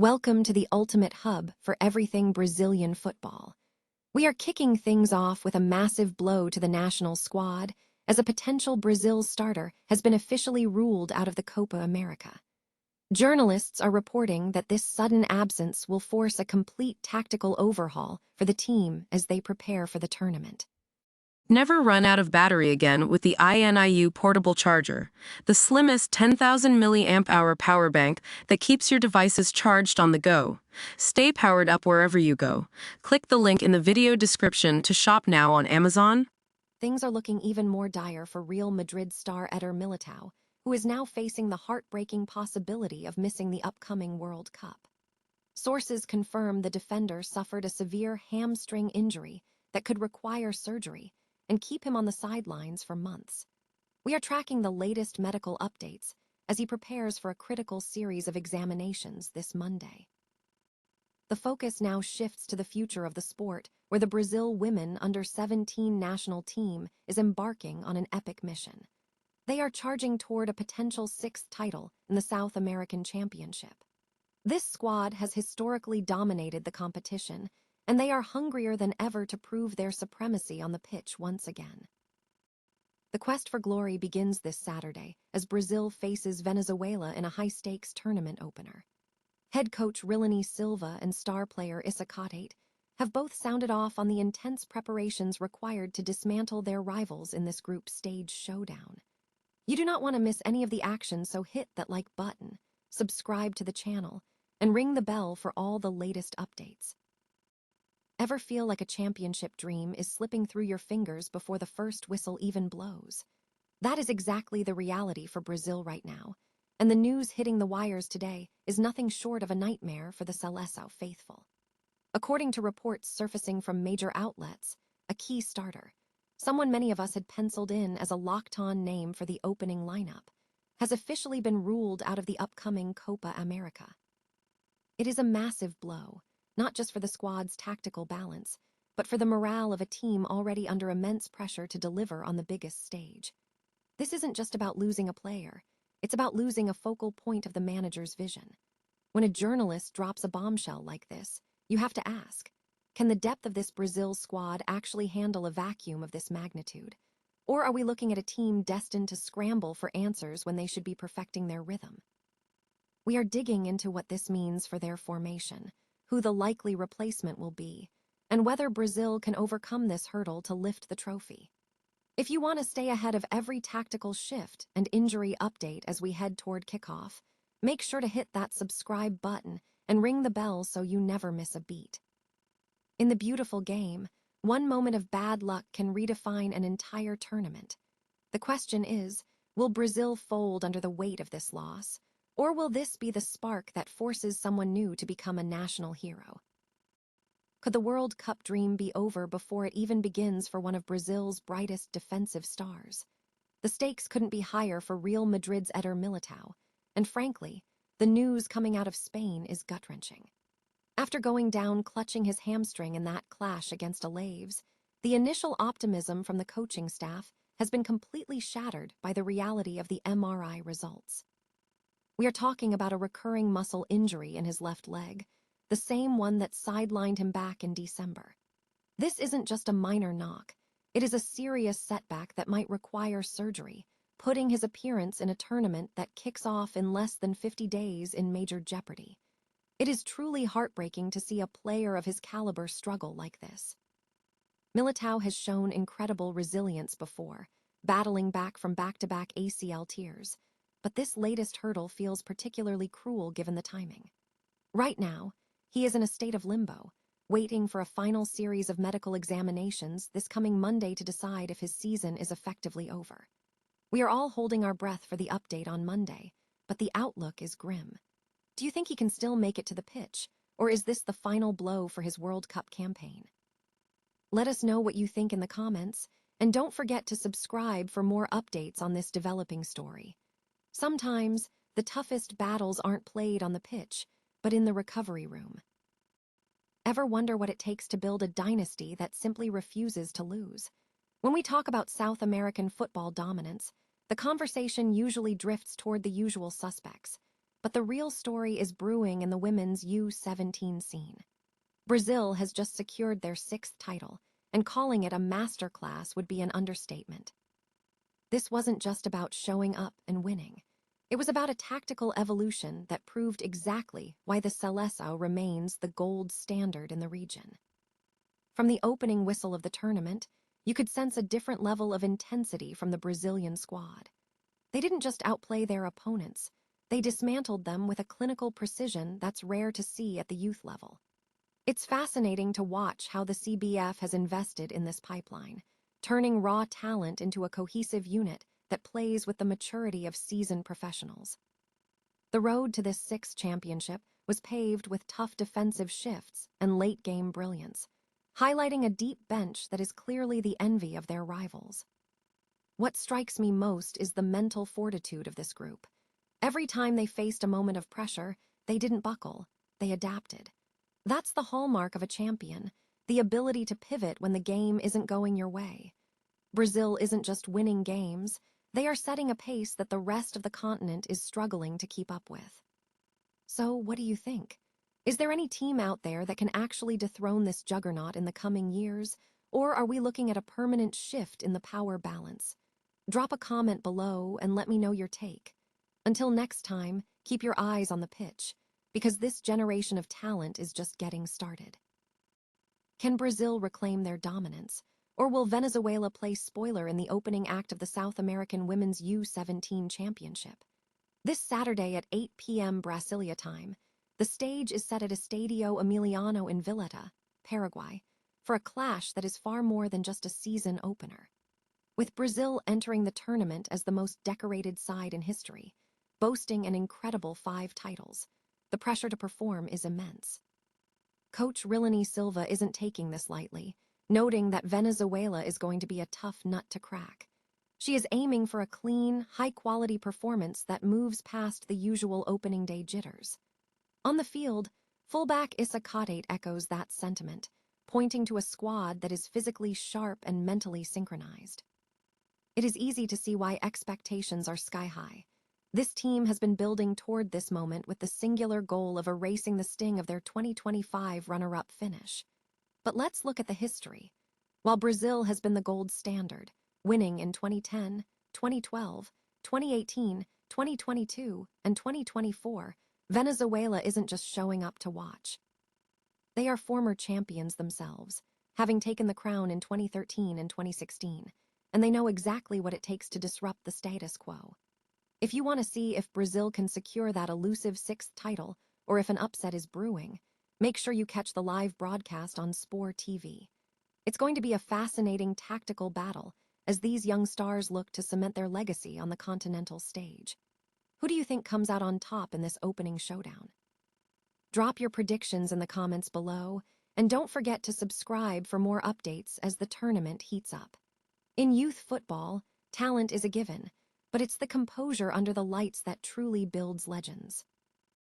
Welcome to the ultimate hub for everything Brazilian football. We are kicking things off with a massive blow to the national squad, as a potential Brazil starter has been officially ruled out of the Copa America. Journalists are reporting that this sudden absence will force a complete tactical overhaul for the team as they prepare for the tournament. Never run out of battery again with the INIU portable charger, the slimmest 10,000 mAh power bank that keeps your devices charged on the go. Stay powered up wherever you go. Click the link in the video description to shop now on Amazon. Things are looking even more dire for Real Madrid star Eder Militao, who is now facing the heartbreaking possibility of missing the upcoming World Cup. Sources confirm the defender suffered a severe hamstring injury that could require surgery and keep him on the sidelines for months. We are tracking the latest medical updates as he prepares for a critical series of examinations this Monday. The focus now shifts to the future of the sport, where the Brazil women under-17 national team is embarking on an epic mission. They are charging toward a potential sixth title in the South American Championship. This squad has historically dominated the competition, and they are hungrier than ever to prove their supremacy on the pitch once again. The quest for glory begins this Saturday as Brazil faces Venezuela in a high-stakes tournament opener. Head coach Rilani Silva and star player Issa Kotate have both sounded off on the intense preparations required to dismantle their rivals in this group stage showdown. You do not want to miss any of the action, so hit that like button, subscribe to the channel, and ring the bell for all the latest updates. Ever feel like a championship dream is slipping through your fingers before the first whistle even blows? That is exactly the reality for Brazil right now, and the news hitting the wires today is nothing short of a nightmare for the Seleção faithful. According to reports surfacing from major outlets, a key starter, someone many of us had penciled in as a locked-on name for the opening lineup, has officially been ruled out of the upcoming Copa America. It is a massive blow, not just for the squad's tactical balance, but for the morale of a team already under immense pressure to deliver on the biggest stage. This isn't just about losing a player, it's about losing a focal point of the manager's vision. When a journalist drops a bombshell like this, you have to ask, can the depth of this Brazil squad actually handle a vacuum of this magnitude? Or are we looking at a team destined to scramble for answers when they should be perfecting their rhythm? We are digging into what this means for their formation, who the likely replacement will be, and whether Brazil can overcome this hurdle to lift the trophy. If you want to stay ahead of every tactical shift and injury update as we head toward kickoff, make sure to hit that subscribe button and ring the bell so you never miss a beat. In the beautiful game, one moment of bad luck can redefine an entire tournament. The question is, will Brazil fold under the weight of this loss? Or will this be the spark that forces someone new to become a national hero? Could the World Cup dream be over before it even begins for one of Brazil's brightest defensive stars? The stakes couldn't be higher for Real Madrid's Eder Militao, and frankly, the news coming out of Spain is gut-wrenching. After going down clutching his hamstring in that clash against Alaves, the initial optimism from the coaching staff has been completely shattered by the reality of the MRI results. We are talking about a recurring muscle injury in his left leg, the same one that sidelined him back in December. This isn't just a minor knock, it is a serious setback that might require surgery, putting his appearance in a tournament that kicks off in less than 50 days in major jeopardy. It is truly heartbreaking to see a player of his caliber struggle like this. Militao has shown incredible resilience before, battling back from back-to-back ACL tears, but this latest hurdle feels particularly cruel given the timing. Right now, he is in a state of limbo, waiting for a final series of medical examinations this coming Monday to decide if his season is effectively over. We are all holding our breath for the update on Monday, but the outlook is grim. Do you think he can still make it to the pitch, or is this the final blow for his World Cup campaign? Let us know what you think in the comments, and don't forget to subscribe for more updates on this developing story. Sometimes, the toughest battles aren't played on the pitch, but in the recovery room. Ever wonder what it takes to build a dynasty that simply refuses to lose? When we talk about South American football dominance, the conversation usually drifts toward the usual suspects: But the real story is brewing in the women's U17 scene. Brazil has just secured their 6th title, and calling it a masterclass would be an understatement. This wasn't just about showing up and winning. It was about a tactical evolution that proved exactly why the Seleção remains the gold standard in the region. From the opening whistle of the tournament, you could sense a different level of intensity from the Brazilian squad. They didn't just outplay their opponents, they dismantled them with a clinical precision that's rare to see at the youth level. It's fascinating to watch how the CBF has invested in this pipeline, turning raw talent into a cohesive unit that plays with the maturity of seasoned professionals. The road to this 6th championship was paved with tough defensive shifts and late-game brilliance, highlighting a deep bench that is clearly the envy of their rivals. What strikes me most is the mental fortitude of this group. Every time they faced a moment of pressure, they didn't buckle, they adapted. That's the hallmark of a champion, the ability to pivot when the game isn't going your way. Brazil isn't just winning games, they are setting a pace that the rest of the continent is struggling to keep up with. So, what do you think? Is there any team out there that can actually dethrone this juggernaut in the coming years, or are we looking at a permanent shift in the power balance? Drop a comment below and let me know your take. Until next time, keep your eyes on the pitch, because this generation of talent is just getting started. Can Brazil reclaim their dominance, or will Venezuela play spoiler in the opening act of the South American Women's U17 Championship? This Saturday at 8 p.m. Brasilia time, the stage is set at Estadio Emiliano in Villeta, Paraguay, for a clash that is far more than just a season opener. With Brazil entering the tournament as the most decorated side in history, boasting an incredible 5 titles, the pressure to perform is immense. Coach Rilani Silva isn't taking this lightly, noting that Venezuela is going to be a tough nut to crack. She is aiming for a clean, high-quality performance that moves past the usual opening day jitters. On the field, fullback Issa Kadate echoes that sentiment, pointing to a squad that is physically sharp and mentally synchronized. It is easy to see why expectations are sky-high. This team has been building toward this moment with the singular goal of erasing the sting of their 2025 runner-up finish. But let's look at the history. While Brazil has been the gold standard, winning in 2010, 2012, 2018, 2022, and 2024, Venezuela isn't just showing up to watch. They are former champions themselves, having taken the crown in 2013 and 2016, and they know exactly what it takes to disrupt the status quo. If you want to see if Brazil can secure that elusive 6th title, or if an upset is brewing, make sure you catch the live broadcast on Sport TV. It's going to be a fascinating tactical battle as these young stars look to cement their legacy on the Continental stage. Who do you think comes out on top in this opening showdown? Drop your predictions in the comments below, and don't forget to subscribe for more updates as the tournament heats up. In youth football, talent is a given, but it's the composure under the lights that truly builds legends.